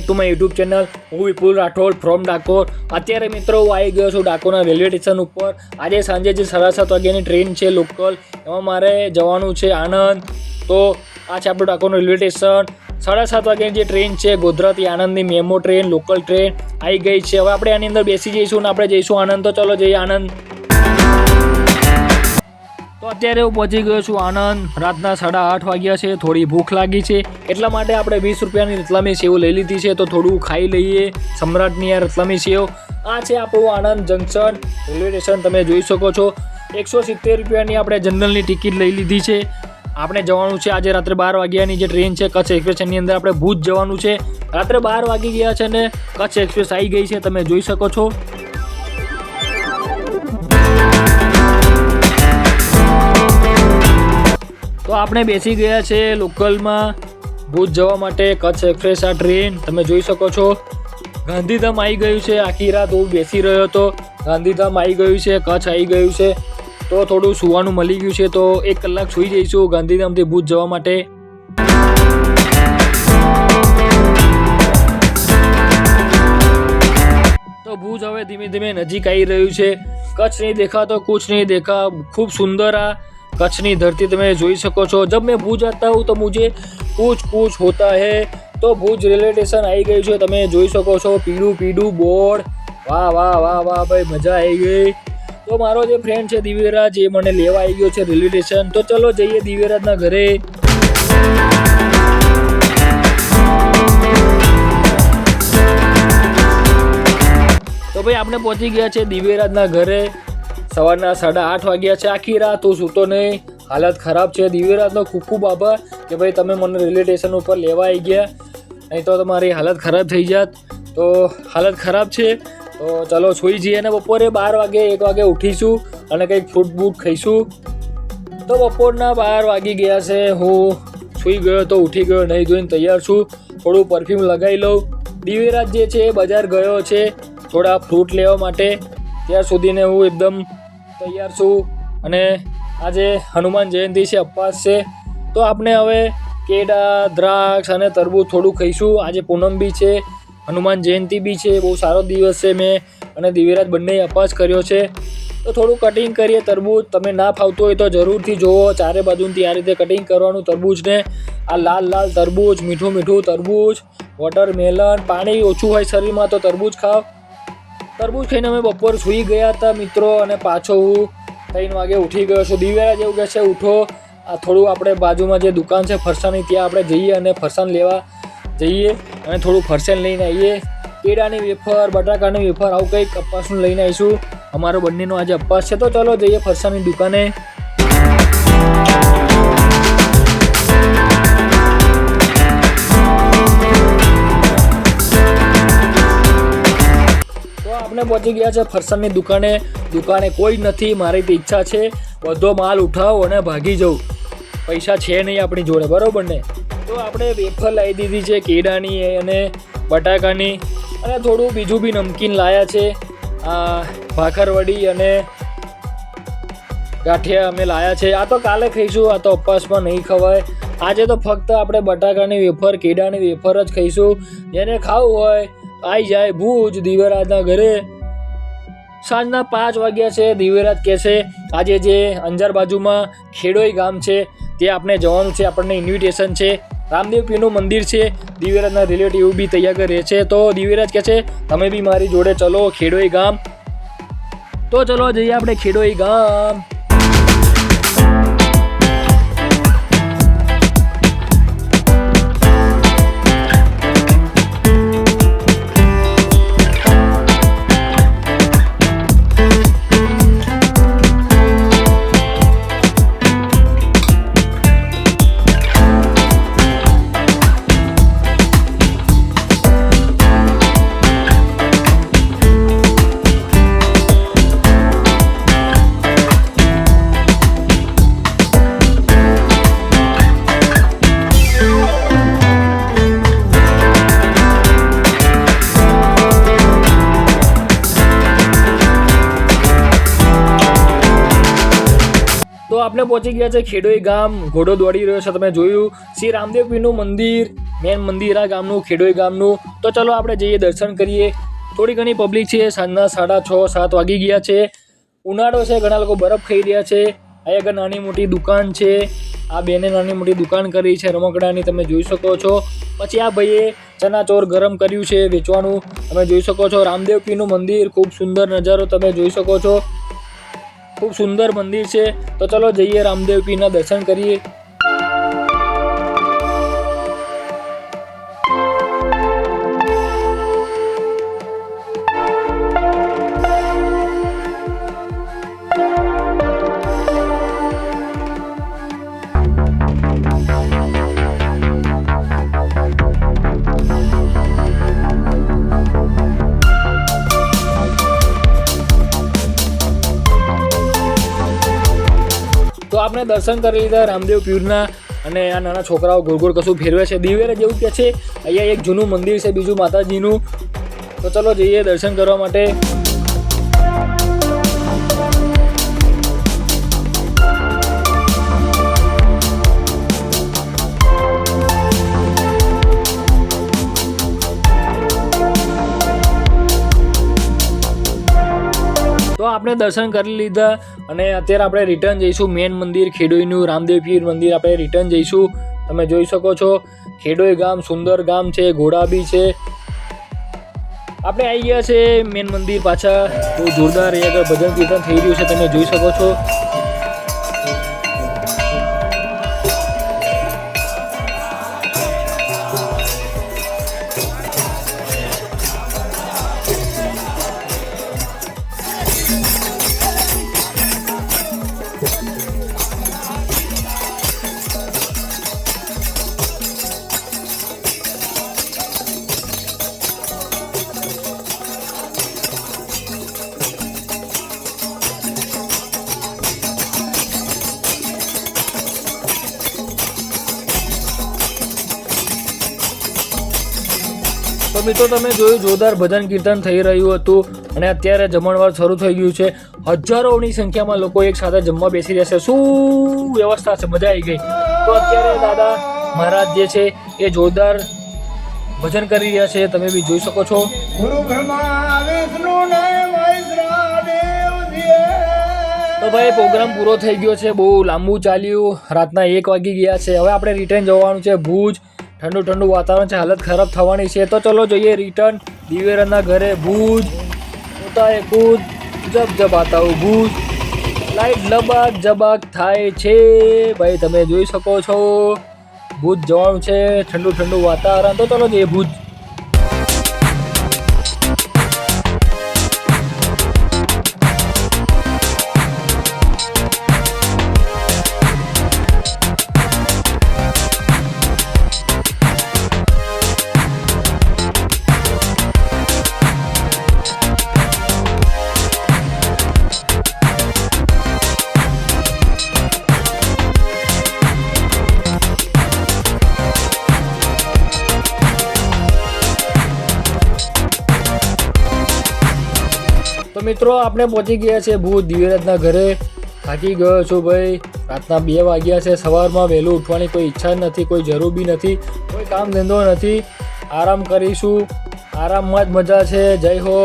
To my YouTube channel. હું વિપુલ Rathod from Dakor. અત્યારે મિત્રો હું આવી ગયો છું ડાકોરના રેલવે સ્ટેશન ઉપર. આજે સાંજે જે 7:30 વાગ્યાની ટ્રેન છે લોકલ, એમાં મારે જવાનું છે આણંદ. તો આ છે આપણું ડાકોરનું રેલવે સ્ટેશન. 7:30 વાગ્યાની જે ટ્રેન છે ગોધરાથી આણંદની મેમો ટ્રેન, લોકલ ટ્રેન આવી ગઈ છે. હવે આપણે આની અંદર બેસી જઈશું અને આપણે જઈશું આણંદ. તો ચલો જઈએ આણંદ. તો અત્યારે હું પહોંચી ગયો છું આણંદ. રાતના 8:30 વાગ્યા છે. થોડી ભૂખ લાગી છે એટલા માટે આપણે 20 રૂપિયાની રતલામી સેવ લઈ લીધી છે. તો થોડું ખાઈ લઈએ સમ્રાટની આ રતલામી સેવ. આ છે આપણું આણંદ જંકશન રેલવે સ્ટેશન. તમે જોઈ શકો છો 170 રૂપિયાની આપણે જનરલની ટિકિટ લઈ લીધી છે. આપણે જવાનું છે આજે રાત્રે 12 વાગ્યાની જે ટ્રેન છે કચ્છ એક્સપ્રેસની અંદર આપણે ભુજ જવાનું છે. રાત્રે 12 વાગી ગયા છે ને કચ્છ એક્સપ્રેસ આવી ગઈ છે. તમે જોઈ શકો છો. તો આપણે બેસી ગયા છે લોકલમાં ભુજ જવા માટે. કચ્છ એક્સપ્રેસ આ ટ્રેન તમે જોઈ શકો છો. ગાંધીધામ આવી ગયું છે. આખી રાત હું બેસી રહ્યો હતો. ગાંધીધામ આવી ગયું છે, કચ્છ આવી ગયું છે. તો થોડું સૂવાનું મળી ગયું છે. તો 1 કલાક સૂઈ જઈશું ગાંધીધામથી ભુજ જવા માટે. તો ભુજ હવે ધીમે ધીમે નજીક આવી રહ્યું છે. કચ્છ નહીં દેખા તો કુછ નહીં દેખા. ખૂબ સુંદર આ કચ્છની ધરતી તમે જોઈ શકો છો. જબ મેં ભુજ आता हूँ तो मुझे कुछ कुछ होता है. તો ભુજ રેલવે સ્ટેશન આવી ગયું છે. તમે જોઈ શકો છો પીળું પીળું બોર્ડ. વાહ વાહ વાહ વાહ ભાઈ, મજા આવી ગઈ. તો મારો જે ફ્રેન્ડ છે દિવ્યરાજ, એ મને લેવા આવી ગયો છે રેલવે સ્ટેશન. તો ચલો જઈએ દિવ્યરાજના ઘરે. તો ભાઈ આપણે પહોંચી ગયા છે દિવ્યરાજના ઘરે. સવારના 8:30 વાગ્યા છે. આખી રાત હું સૂતો નહીં, હાલત ખરાબ છે. દિવ્યરાજનો ખૂબ ખૂબ આભાર કે ભાઈ તમે મને રેલવે સ્ટેશન ઉપર લેવા આવી ગયા, નહીં તો તમારી હાલત ખરાબ થઈ જાત. તો હાલત ખરાબ છે. તો ચલો સૂઈ જઈએ અને બપોરે 12 વાગે 1 વાગે ઉઠીશું અને કંઈક ફ્રૂટ બૂટ ખાઈશું. તો બપોરના 12 વાગી ગયા છે. હું સૂઈ ગયો તો ઉઠી ગયો, નહીં ધોઈને તૈયાર છું. થોડું પરફ્યુમ લગાવી લઉં. દિવ્યરાજ જે છે બજાર ગયો છે થોડા ફ્રૂટ લેવા માટે. ત્યાર સુધીને હું એકદમ તૈયાર છું. અને આજે હનુમાન જયંતિ છે, ઉપવાસ છે. તો આપણે હવે કેળા, દ્રાક્ષ અને તરબૂચ થોડું ખાઈશું. આજે પૂનમ બી છે, હનુમાન જયંતિ બી છે. બહુ સારો દિવસ છે. મેં અને દિવ્યરાજ બંને ઉપવાસ કર્યો છે. તો થોડું કટિંગ કરીએ તરબૂચ. તમે ના ફાવતું હોય તો જરૂરથી જુઓ. ચારે બાજુથી આ રીતે કટિંગ કરવાનું તરબૂચને. આ લાલ લાલ તરબૂચ, મીઠું મીઠું તરબૂચ, વોટરમેલન. પાણી ઓછું હોય શરીરમાં તો તરબૂચ ખાઓ. તરબૂચ ખાઈને અમે બપોર સૂઈ ગયા હતા મિત્રો. અને પાછો હું 3 વાગે ઉઠી ગયો છું. દિવ્યરાજ એવું કહે છે ઉઠો, આ થોડું આપણે બાજુમાં જે દુકાન છે ફરસાણની, ત્યાં આપણે જઈએ અને ફરસાણ લેવા જઈએ અને થોડું ફરસાણ લઈને આવીએ. કેળાની વેફર, બટાકાની વેફર, આવું કંઈક ઉપવાસનું લઈને આવીશું. અમારો બંનેનો આજે ઉપવાસ છે. તો ચલો જઈએ ફરસાણની દુકાને. આપણે પહોંચી ગયા છે ફરસાણની દુકાને. દુકાને કોઈ નથી. મારી તો ઈચ્છા છે બધો માલ ઉઠાવો અને ભાગી જવું. પૈસા છે નહીં આપણી જોડે, બરાબર ને. તો આપણે વેફર લાવી દીધી છે કેળાની અને બટાકાની, અને થોડું બીજું બી નમકીન લાયા છે. ભાખરવડી અને ગાંઠિયા અમે લાયા છે. આ તો કાલે ખાઈશું, આ તો ઉપવાસમાં નહીં ખવાય. આજે તો ફક્ત આપણે બટાકાની વેફર, કેળાની વેફર જ ખાઈશું. જેને ખાવું હોય આવી જાય ભુજ દિવ્યરાજના ઘરે. સાંજના 5 વાગ્યા છે. દિવ્યરાજ કહે છે આજે જે અંજાર બાજુમાં ખેડોઈ ગામ છે ત્યાં આપણે જવાનું છે. આપણને ઇન્વિટેશન છે. રામદેવ પીરનું મંદિર છે. દિવ્યરાજના રિલેટિવ બી તૈયાર રહે છે. તો દિવ્યરાજ કહે છે તમે બી મારી જોડે ચલો ખેડોઈ ગામ. તો ચલો જઈએ આપણે ખેડોઈ ગામ. આપણે પહોંચી ગયા છે ખેડોઈ ગામ. ઘોડો દોડી રહ્યો છે, તમે જોયું. શ્રી રામદેવ પીરનું મંદિર, મેન મંદિર આ ગામનું, ખેડોઈ ગામનું. તો ચલો આપણે જઈએ, દર્શન કરીએ. થોડી ઘણી પબ્લિક છે. સાંજના 6:30-7 વાગી ગયા છે. ઉનાળો છે, ઘણા લોકો બરફ ખાઈ રહ્યા છે. અહીંયા આગળ નાની મોટી દુકાન છે. આ બેને નાની મોટી દુકાન કરી છે રમકડાની, તમે જોઈ શકો છો. પછી આ ભાઈએ ચનાચોર ગરમ કર્યું છે વેચવાનું, તમે જોઈ શકો છો. રામદેવ પીરનું મંદિર, ખૂબ સુંદર નજારો તમે જોઈ શકો છો. ખૂબ સુંદર મંદિર છે. તો ચલો જઈએ, રામદેવ પીરના દર્શન કરીએ. તો આપણે દર્શન કરી લીધા રામદેવ પીરના, અને આ નાના છોકરાઓ ગોળ ગોળ કશું ફેરવે છે. દિવેરા જેવું કે છે. અહીંયા એક જૂનું મંદિર છે, બીજું માતાજીનું. તો ચલો જઈએ દર્શન કરવા માટે. તો આપણે દર્શન કરી લીધા અને અત્યારે આપણે રિટર્ન જઈશું. મેન મંદિર ખેડોઈનું રામદેવ પીર મંદિર આપણે રિટર્ન જઈશું. તમે જોઈ શકો છો, ખેડોઈ ગામ સુંદર ગામ છે, ઘોડા બી છે. આપણે આવી ગયા છે મેન મંદિર પાછા. બહુ જોરદાર અહીંયા આગળ ભજન કીર્તન થઈ રહ્યું છે, તમે જોઈ શકો છો. તો મિત્રો તમે જોયું, જોરદાર ભજન કીર્તન થઈ રહ્યું હતું અને અત્યારે જમણવાર શરૂ થઈ ગયું છે. હજારોની સંખ્યામાં લોકો એક સાથે જમવા બેસી રહ્યા છે. શું વ્યવસ્થા છે, મજા આવી ગઈ. તો અત્યારે દાદા મહારાજ જે છે એ જોરદાર ભજન કરી રહ્યા છે, તમે બી જોઈ શકો છો. તો ભાઈ પ્રોગ્રામ પૂરો થઈ ગયો છે, બહુ લાંબુ ચાલ્યું. રાતના 1 વાગી ગયા છે. હવે આપણે રિટર્ન જવાનું છે ભુજ. ઠંડુ ઠંડુ વાતાવરણ છે, હાલત ખરાબ થવાની છે. તો ચલો જોઈએ રિટર્ન દિવેરાના ઘરે ભુજ. ઉતાએ કૂદ જબ જબ આતા હું ભુજ. લાઈટ લબાક જબાક થાય છે ભાઈ, તમે જોઈ શકો છો. ભુજ જવાનું છે, ઠંડુ ઠંડુ વાતાવરણ. તો ચલો જઈએ ભુજ. તો મિત્રો આપણે પહોંચી ગયા છે ભુજ દિવેરાજના ઘરે. થાકી ગયો છું ભાઈ, રાતના 2 વાગ્યા છે. સવારમાં વહેલું ઉઠવાની કોઈ ઈચ્છા નથી, કોઈ જરૂર બી નથી, કોઈ કામ ધંધો નથી. આરામ કરીશું, આરામમાં જ મજા છે. જય હો.